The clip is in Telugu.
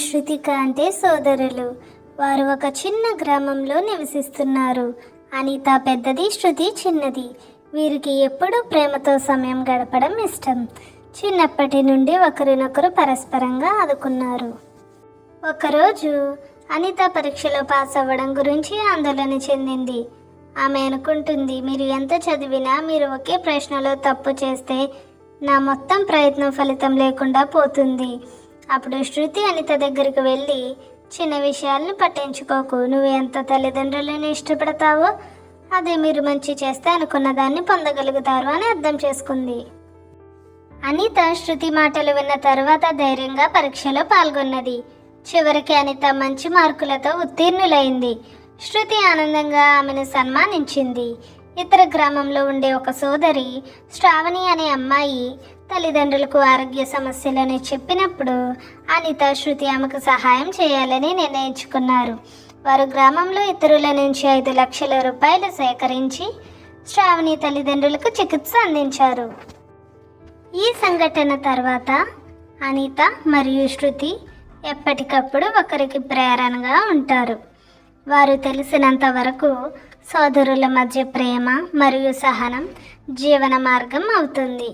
శృతిక అంటే సోదరులు. వారు ఒక చిన్న గ్రామంలో నివసిస్తున్నారు. అనిత పెద్దది, శృతి చిన్నది. వీరికి ఎప్పుడూ ప్రేమతో సమయం గడపడం ఇష్టం. చిన్నప్పటి నుండి ఒకరినొకరు పరస్పరంగా ఆదుకున్నారు. ఒకరోజు అనిత పరీక్షలో పాస్ అవ్వడం గురించి ఆందోళన చెందింది. ఆమె అనుకుంటుంది, మీరు ఎంత చదివినా మీరు ఒకే ప్రశ్నలో తప్పు చేస్తే నా మొత్తం ప్రయత్నం ఫలితం లేకుండా పోతుంది. అప్పుడు శృతి అనిత దగ్గరికి వెళ్ళి, చిన్న విషయాలను పట్టించుకోకు, నువ్వు ఎంత తల్లిదండ్రులను ఇష్టపడతావో అదే మీరు మంచి చేస్తే అనుకున్న దాన్ని పొందగలుగుతారు అని అర్థం చేసుకుంది. అనిత శృతి మాటలు విన్న తర్వాత ధైర్యంగా పరీక్షలో పాల్గొన్నది. చివరికి అనిత మంచి మార్కులతో ఉత్తీర్ణులైంది. శృతి ఆనందంగా ఆమెను సన్మానించింది. ఇతర గ్రామంలో ఉండే ఒక సోదరి శ్రావణి అనే అమ్మాయి తల్లిదండ్రులకు ఆరోగ్య సమస్యలని చెప్పినప్పుడు అనిత, శృతి ఆమెకు సహాయం చేయాలని నిర్ణయించుకున్నారు. వారు గ్రామంలో ఇతరుల నుంచి 5 లక్షల రూపాయలు సేకరించి శ్రావణి తల్లిదండ్రులకు చికిత్స అందించారు. ఈ సంఘటన తర్వాత అనిత మరియు శృతి ఎప్పటికప్పుడు ఒకరికి ప్రేరణగా ఉంటారు. వారు తెలిసినంత వరకు సోదరుల మధ్య ప్రేమ మరియు సహనం జీవన మార్గం అవుతుంది.